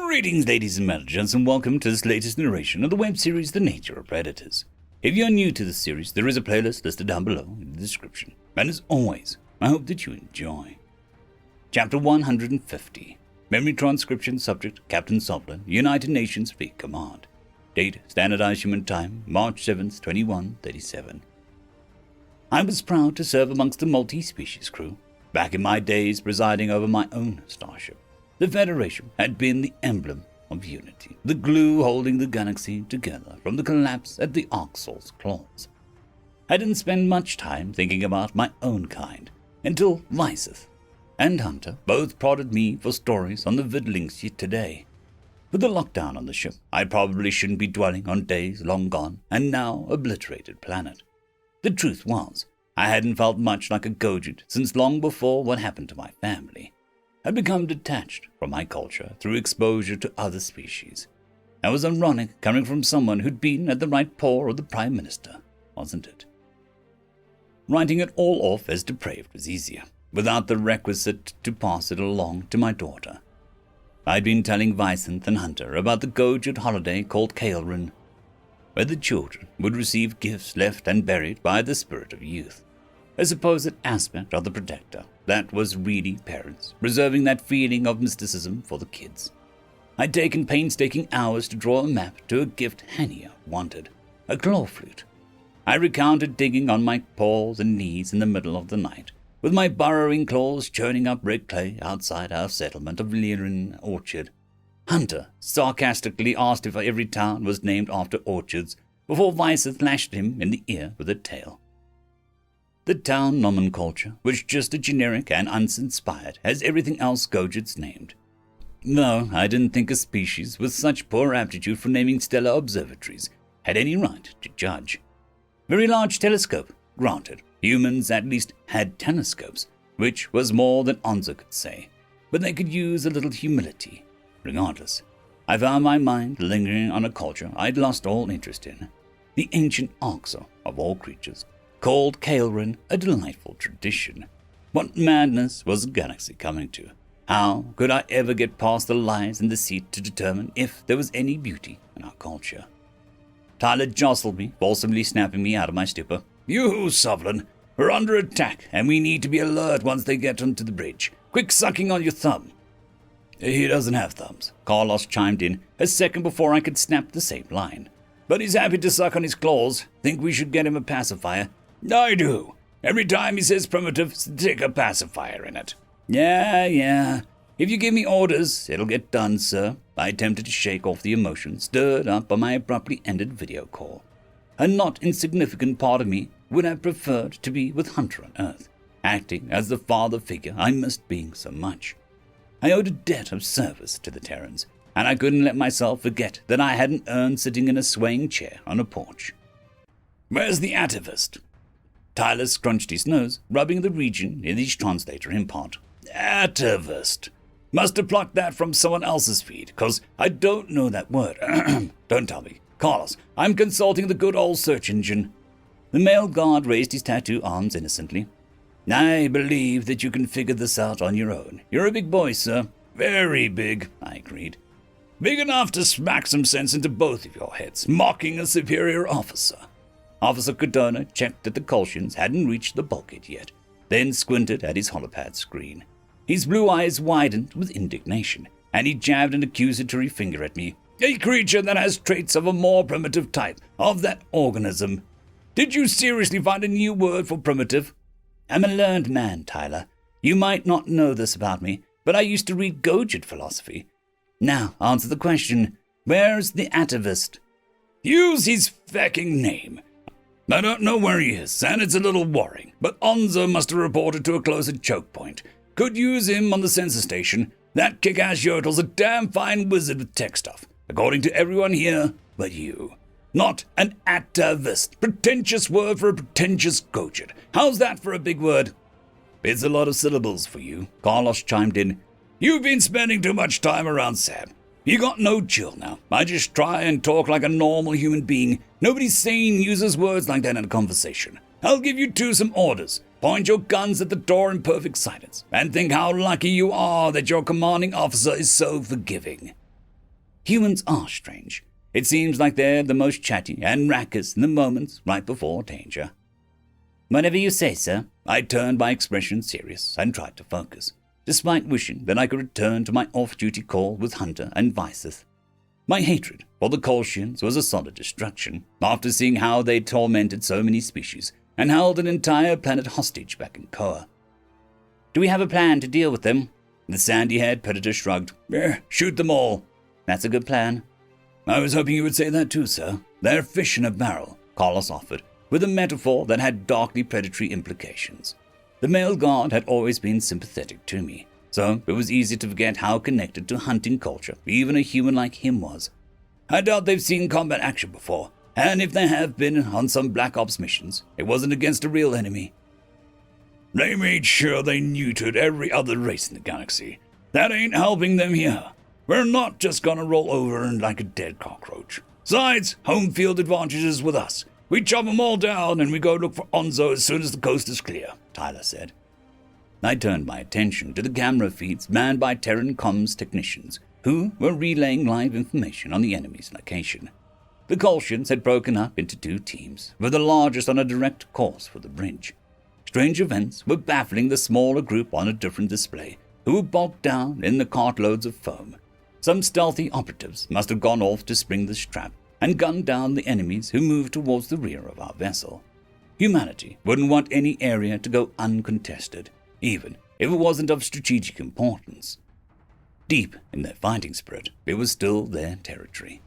Greetings, ladies and gents, and welcome to this latest narration of the web series The Nature of Predators. If you're new to this series, there is a playlist listed down below in the description. And as always, I hope that you enjoy. Chapter 150. Memory transcription subject, Captain Sovereign, United Nations Fleet Command. Date, Standardized Human Time, March 7th, 2137. I was proud to serve amongst the multi-species crew. Back in my days presiding over my own starship, the Federation had been the emblem of unity, the glue holding the galaxy together from the collapse at the Arxol's claws. I didn't spend much time thinking about my own kind until Lyseth and Hunter both prodded me for stories on the Vidlings yet today. With the lockdown on the ship, I probably shouldn't be dwelling on days long gone and now obliterated planet. The truth was, I hadn't felt much like a Gojid since long before what happened to my family. I'd become detached from my culture through exposure to other species. That was ironic coming from someone who'd been at the right paw of the Prime Minister, wasn't it? Writing it all off as depraved was easier, without the requisite to pass it along to my daughter. I'd been telling Vicent and Hunter about the Gojid holiday called Caelrin, where the children would receive gifts left and buried by the spirit of youth. A supposed aspect of the protector that was really parents, reserving that feeling of mysticism for the kids. I'd taken painstaking hours to draw a map to a gift Hania wanted, a claw flute. I recounted digging on my paws and knees in the middle of the night, with my burrowing claws churning up red clay outside our settlement of Lyrin Orchard. Hunter sarcastically asked if every town was named after orchards, before Viceth lashed him in the ear with a tail. The town nomenclature was just a generic and uninspired as everything else Gojids named. No, I didn't think a species with such poor aptitude for naming stellar observatories had any right to judge. Very large telescope, granted. Humans at least had telescopes, which was more than Onza could say, but they could use a little humility. Regardless, I found my mind lingering on a culture I'd lost all interest in, the ancient Arxo of all creatures, called Caelrin a delightful tradition. What madness was the galaxy coming to? How could I ever get past the lies and deceit to determine if there was any beauty in our culture? Tyler jostled me, forcibly snapping me out of my stupor. "You, Sovereign, we're under attack, and we need to be alert once they get onto the bridge. Quick sucking on your thumb." "He doesn't have thumbs," Carlos chimed in a second before I could snap the same line. "But he's happy to suck on his claws. Think we should get him a pacifier?" "I do. Every time he says primitive, stick a pacifier in it." Yeah. If you give me orders, it'll get done, sir." I attempted to shake off the emotion stirred up by my abruptly ended video call. A not insignificant part of me would have preferred to be with Hunter on Earth, acting as the father figure I missed being so much. I owed a debt of service to the Terrans, and I couldn't let myself forget that I hadn't earned sitting in a swaying chair on a porch. "Where's the atavist?" Tyler scrunched his nose, rubbing the region in his translator in part. "Atavist. Must have plucked that from someone else's feed, 'cause I don't know that word." "Don't tell me. Carlos, I'm consulting the good old search engine." The male guard raised his tattoo arms innocently. "I believe that you can figure this out on your own. You're a big boy, sir." "Very big," I agreed. "Big enough to smack some sense into both of your heads, mocking a superior officer." Officer Cardona checked that the Colchians hadn't reached the bulkhead yet, then squinted at his holopad screen. His blue eyes widened with indignation, and he jabbed an accusatory finger at me. "A creature that has traits of a more primitive type, of that organism. Did you seriously find a new word for primitive?" "I'm a learned man, Tyler. You might not know this about me, but I used to read Gojid philosophy. Now, answer the question. Where's the atavist?" "Use his fecking name. I don't know where he is, and it's a little worrying, but Onza must have reported to a closer choke point. Could use him on the sensor station. That kick-ass Yurtle's a damn fine wizard with tech stuff, according to everyone here but you. Not an atavist. Pretentious word for a pretentious Gojid. How's that for a big word?" "It's a lot of syllables for you," Carlos chimed in. "You've been spending too much time around Sam. You got no chill now. I just try and talk like a normal human being. Nobody sane uses words like that in a conversation. I'll give you two some orders. Point your guns at the door in perfect silence, and think how lucky you are that your commanding officer is so forgiving." Humans are strange. It seems like they're the most chatty and raucous in the moments right before danger. Whatever you say, sir. I turned my expression serious and tried to focus, despite wishing that I could return to my off-duty call with Hunter and Viceth. My hatred for the Colchians was a solid destruction after seeing how they tormented so many species and held an entire planet hostage back in Koa. Do we have a plan to deal with them? The sandy-haired predator shrugged. Shoot them all. That's a good plan. I was hoping you would say that too, sir. They're fish in a barrel, Carlos offered, with a metaphor that had darkly predatory implications. The male guard had always been sympathetic to me, so it was easy to forget how connected to hunting culture even a human like him was. I doubt they've seen combat action before, and if they have been on some Black Ops missions, it wasn't against a real enemy. They made sure they neutered every other race in the galaxy. That ain't helping them here. We're not just gonna roll over like a dead cockroach. Besides, home field advantages with us. We chop them all down and we go look for Onzo as soon as the coast is clear, Tyler said. I turned my attention to the camera feeds manned by Terran comms technicians, who were relaying live information on the enemy's location. The Colchians had broken up into 2 teams, with the largest on a direct course for the bridge. Strange events were baffling the smaller group on a different display, who were bogged down in the cartloads of foam. Some stealthy operatives must have gone off to spring this trap and gunned down the enemies who moved towards the rear of our vessel. Humanity wouldn't want any area to go uncontested, even if it wasn't of strategic importance. Deep in their fighting spirit, it was still their territory.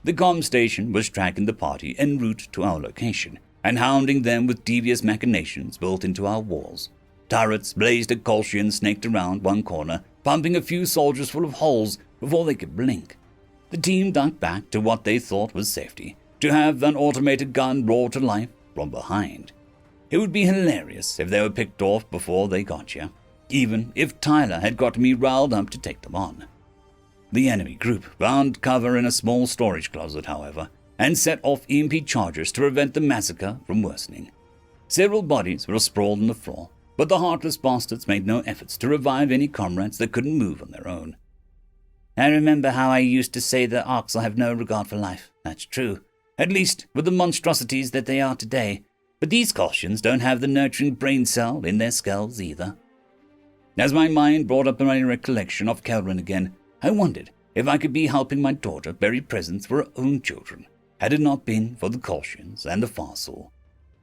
The comm station was tracking the party en route to our location and hounding them with devious machinations built into our walls. Turrets blazed at Colchians snaked around one corner, pumping a few soldiers full of holes before they could blink. The team ducked back to what they thought was safety, to have an automated gun roar to life from behind. It would be hilarious if they were picked off before they got you, even if Tyler had got me riled up to take them on. The enemy group found cover in a small storage closet, however, and set off EMP charges to prevent the massacre from worsening. Several bodies were sprawled on the floor, but the heartless bastards made no efforts to revive any comrades that couldn't move on their own. I remember how I used to say that Orcs will have no regard for life. That's true, at least with the monstrosities that they are today. But these Colchians don't have the nurturing brain cell in their skulls either. As my mind brought up my recollection of Kelrin again, I wondered if I could be helping my daughter bury presents for her own children, had it not been for the Colchians and the Farsoul.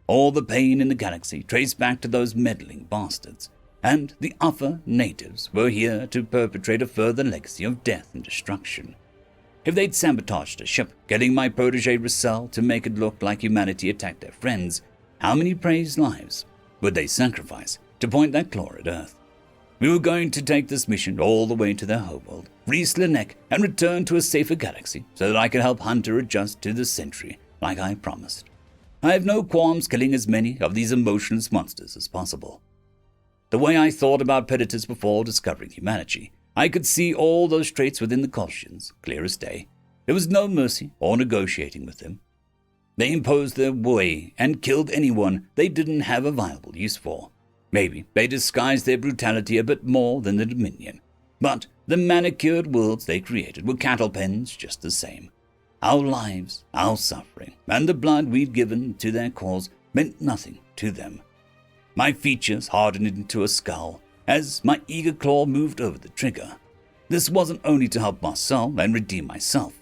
All the pain in the galaxy traced back to those meddling bastards, and the Uffa natives were here to perpetrate a further legacy of death and destruction. If they'd sabotaged a ship, getting my protege Russell to make it look like humanity attacked their friends, how many praised lives would they sacrifice to point that claw at Earth? We were going to take this mission all the way to their homeworld, free Slanek, and return to a safer galaxy so that I could help Hunter adjust to the Sentry, like I promised. I have no qualms killing as many of these emotionless monsters as possible. The way I thought about predators before discovering humanity, I could see all those traits within the Colchians, clear as day. There was no mercy or negotiating with them. They imposed their way and killed anyone they didn't have a viable use for. Maybe they disguised their brutality a bit more than the Dominion, but the manicured worlds they created were cattle pens just the same. Our lives, our suffering, and the blood we'd given to their cause meant nothing to them. My features hardened into a scowl as my eager claw moved over the trigger. This wasn't only to help Marcel and redeem myself.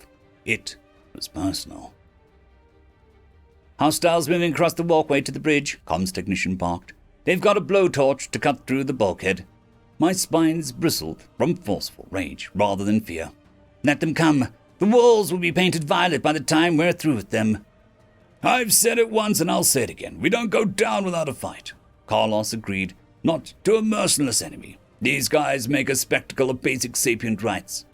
It was personal. Hostiles moving across the walkway to the bridge, comms technician barked. They've got a blowtorch to cut through the bulkhead. My spines bristled from forceful rage rather than fear. Let them come. The walls will be painted violet by the time we're through with them. I've said it once and I'll say it again. We don't go down without a fight. Carlos agreed, not to a merciless enemy. These guys make a spectacle of basic sapient rights.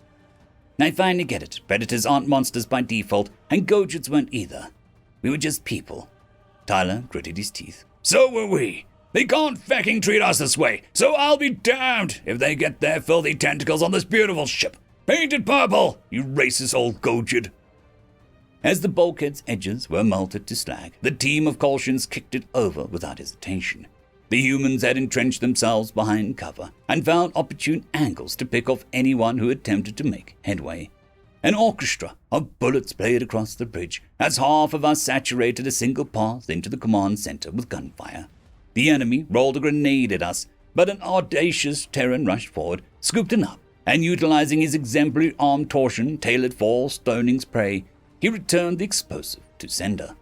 I finally get it. Predators aren't monsters by default, and Gojits weren't either. We were just people. Tyler gritted his teeth. So were we. They can't fecking treat us this way, so I'll be damned if they get their filthy tentacles on this beautiful ship. Painted purple, you racist old Gojid. As the bulkhead's edges were melted to slag, the team of Colchians kicked it over without hesitation. The humans had entrenched themselves behind cover and found opportune angles to pick off anyone who attempted to make headway. An orchestra of bullets played across the bridge as half of us saturated a single path into the command center with gunfire. The enemy rolled a grenade at us, but an audacious Terran rushed forward, scooped him up, and utilizing his exemplary arm torsion tailored for stoning spray, he returned the explosive to sender.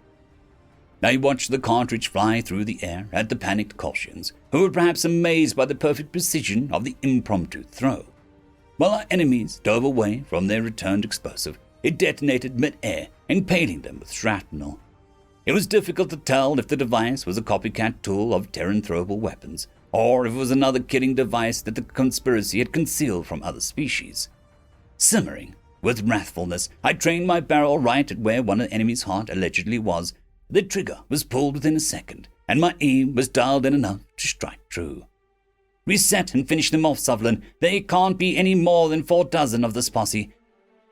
I watched the cartridge fly through the air at the panicked Kolshians, who were perhaps amazed by the perfect precision of the impromptu throw. While our enemies dove away from their returned explosive, it detonated mid-air, impaling them with shrapnel. It was difficult to tell if the device was a copycat tool of Terran throwable weapons, or if it was another killing device that the conspiracy had concealed from other species. Simmering with wrathfulness, I trained my barrel right at where one of the enemy's heart allegedly was. The trigger was pulled within a second, and my aim was dialed in enough to strike true. "Reset and finish them off, Sutherland. They can't be any more than 4 dozen of this posse."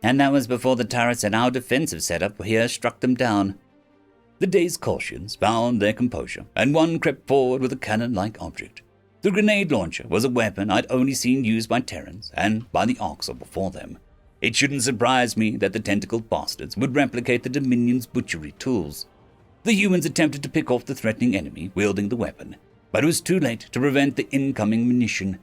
And that was before the turrets and our defensive setup here struck them down. The dazed Kolshians found their composure, and one crept forward with a cannon-like object. The grenade launcher was a weapon I'd only seen used by Terrans and by the Arcs before them. It shouldn't surprise me that the tentacled bastards would replicate the Dominion's butchery tools. The humans attempted to pick off the threatening enemy wielding the weapon, but it was too late to prevent the incoming munition.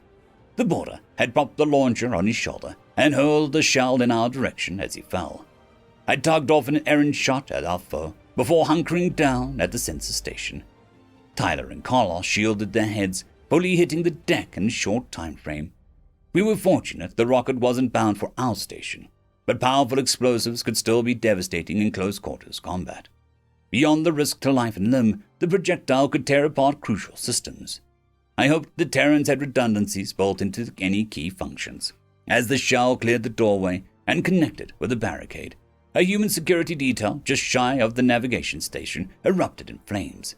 The boarder had popped the launcher on his shoulder and hurled the shell in our direction as he fell. I tugged off an errant shot at our foe before hunkering down at the sensor station. Tyler and Carlos shielded their heads, fully hitting the deck in a short time frame. We were fortunate the rocket wasn't bound for our station, but powerful explosives could still be devastating in close quarters combat. Beyond the risk to life and limb, the projectile could tear apart crucial systems. I hoped the Terrans had redundancies built into any key functions. As the shell cleared the doorway and connected with the barricade, a human security detail just shy of the navigation station erupted in flames.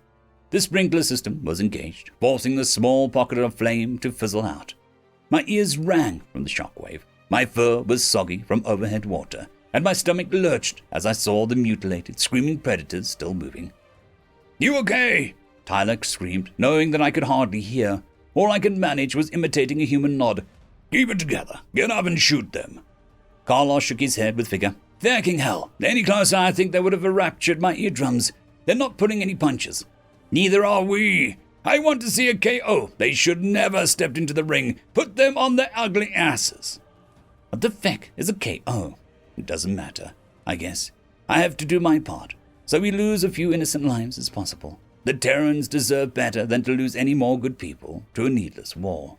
The sprinkler system was engaged, forcing the small pocket of flame to fizzle out. My ears rang from the shockwave, my fur was soggy from overhead water, and my stomach lurched as I saw the mutilated, screaming predators still moving. "You okay?" Tyler screamed, knowing that I could hardly hear. All I could manage was imitating a human nod. "Keep it together. Get up and shoot them." Carlos shook his head with vigor. "Fucking hell. Any closer I think they would have ruptured my eardrums. They're not pulling any punches." "Neither are we. I want to see a KO. They should never have stepped into the ring. Put them on their ugly asses." "What the feck is a KO? It doesn't matter, I guess. I have to do my part, so we lose a few innocent lives as possible. The Terrans deserve better than to lose any more good people to a needless war."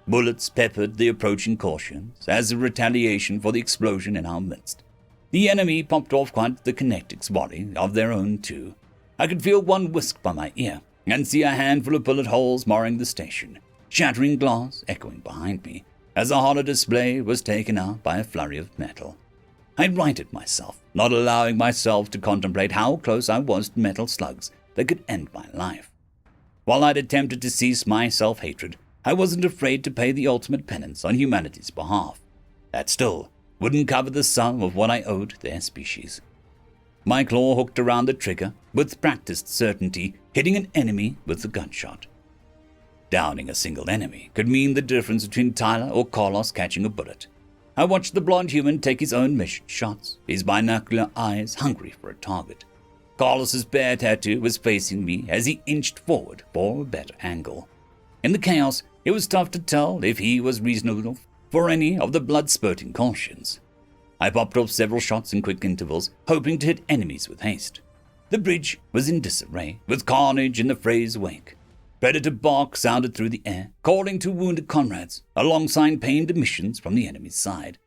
Bullets peppered the approaching Kolshians as a retaliation for the explosion in our midst. The enemy popped off quite the kinetics volley of their own too. I could feel one whisk by my ear and see a handful of bullet holes marring the station, shattering glass echoing behind me as a hollow display was taken out by a flurry of metal. I'd righted myself, not allowing myself to contemplate how close I was to metal slugs that could end my life. While I'd attempted to cease my self-hatred, I wasn't afraid to pay the ultimate penance on humanity's behalf. That still wouldn't cover the sum of what I owed their species. My claw hooked around the trigger with practiced certainty, hitting an enemy with the gunshot. Downing a single enemy could mean the difference between Tyler or Carlos catching a bullet. I watched the blonde human take his own mission shots, his binocular eyes hungry for a target. Carlos's bear tattoo was facing me as he inched forward for a better angle. In the chaos, it was tough to tell if he was reasonable for any of the blood-spurting Kolshians. I popped off several shots in quick intervals, hoping to hit enemies with haste. The bridge was in disarray, with carnage in the fray's wake. Predator bark sounded through the air, calling to wounded comrades, alongside pained emissions from the enemy's side.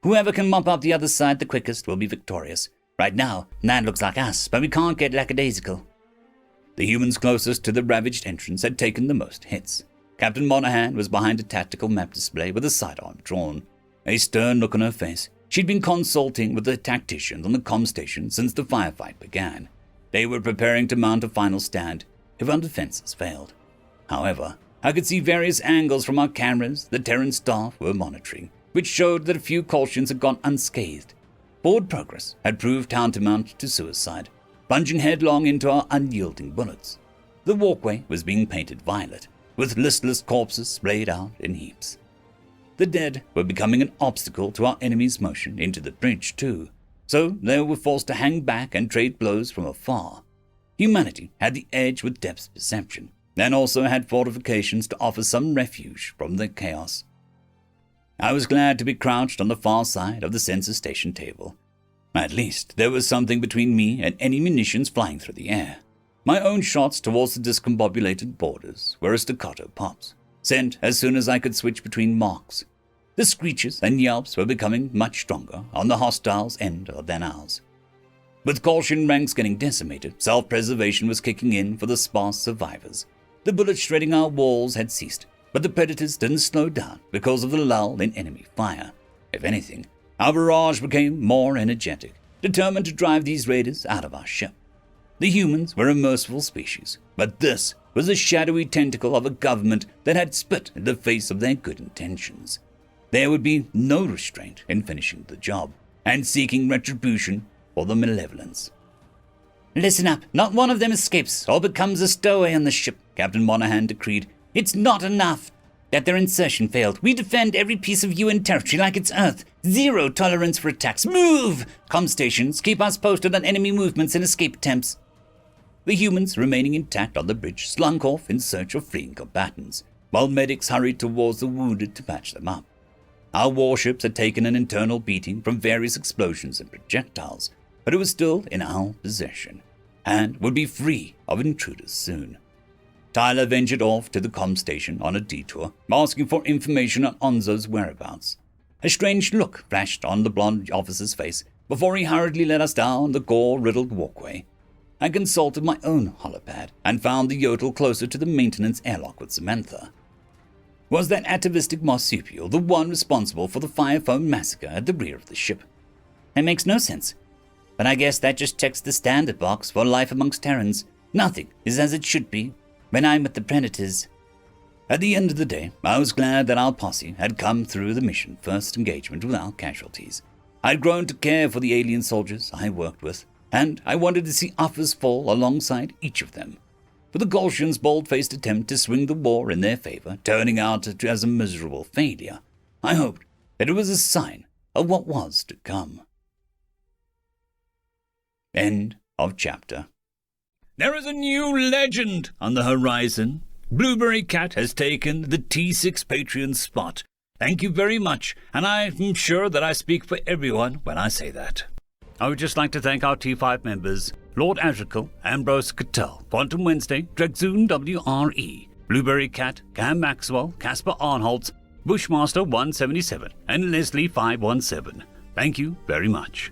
"Whoever can mop up the other side the quickest will be victorious. Right now, that looks like us, but we can't get lackadaisical." The humans closest to the ravaged entrance had taken the most hits. Captain Monahan was behind a tactical map display with a sidearm drawn. A stern look on her face. She'd been consulting with the tacticians on the comm station since the firefight began. They were preparing to mount a final stand if our defenses failed. However, I could see various angles from our cameras the Terran staff were monitoring, which showed that a few Kolshians had gone unscathed. Forward progress had proved tantamount to suicide, plunging headlong into our unyielding bullets. The walkway was being painted violet, with listless corpses splayed out in heaps. The dead were becoming an obstacle to our enemy's motion into the bridge too, so they were forced to hang back and trade blows from afar. Humanity had the edge with depth perception, and also had fortifications to offer some refuge from the chaos. I was glad to be crouched on the far side of the sensor station table. At least there was something between me and any munitions flying through the air. My own shots towards the discombobulated borders were staccato pops, sent as soon as I could switch between marks. The screeches and yelps were becoming much stronger on the hostiles' end than ours. With Gaussian ranks getting decimated, self-preservation was kicking in for the sparse survivors. The bullets shredding our walls had ceased, but the predators didn't slow down because of the lull in enemy fire. If anything, our barrage became more energetic, determined to drive these raiders out of our ship. The humans were a merciful species, but this was the shadowy tentacle of a government that had spit in the face of their good intentions. There would be no restraint in finishing the job and seeking retribution for the malevolence. "Listen up, not one of them escapes or becomes a stowaway on the ship," Captain Monahan decreed. "It's not enough that their insertion failed. We defend every piece of UN territory like it's Earth. Zero tolerance for attacks. Move! Comm stations, keep us posted on enemy movements and escape attempts." The humans remaining intact on the bridge slunk off in search of fleeing combatants, while medics hurried towards the wounded to patch them up. Our warships had taken an internal beating from various explosions and projectiles, but it was still in our possession, and would be free of intruders soon. Tyler ventured off to the comm station on a detour, asking for information on Onzo's whereabouts. A strange look flashed on the blonde officer's face before he hurriedly led us down the gore-riddled walkway. I consulted my own holopad and found the Yodel closer to the maintenance airlock with Samantha. Was that atavistic marsupial the one responsible for the fire foam massacre at the rear of the ship? It makes no sense, but I guess that just checks the standard box for life amongst Terrans. Nothing is as it should be when I'm with the Predators. At the end of the day, I was glad that our posse had come through the mission first engagement without casualties. I'd grown to care for the alien soldiers I worked with, and I wanted to see offers fall alongside each of them. For the Gaussians' bold-faced attempt to swing the war in their favor, turning out as a miserable failure, I hoped that it was a sign of what was to come. End of chapter. There is a new legend on the horizon. Blueberry Cat has taken the T6 Patreon spot. Thank you very much, and I'm sure that I speak for everyone when I say that. I would just like to thank our T5 members, Lord Azrakel, Ambrose Cattell, Quantum Wednesday, Dragzoon W.R.E, Blueberry Cat, Cam Maxwell, Casper Arnholtz, Bushmaster 177, and Leslie 517. Thank you very much.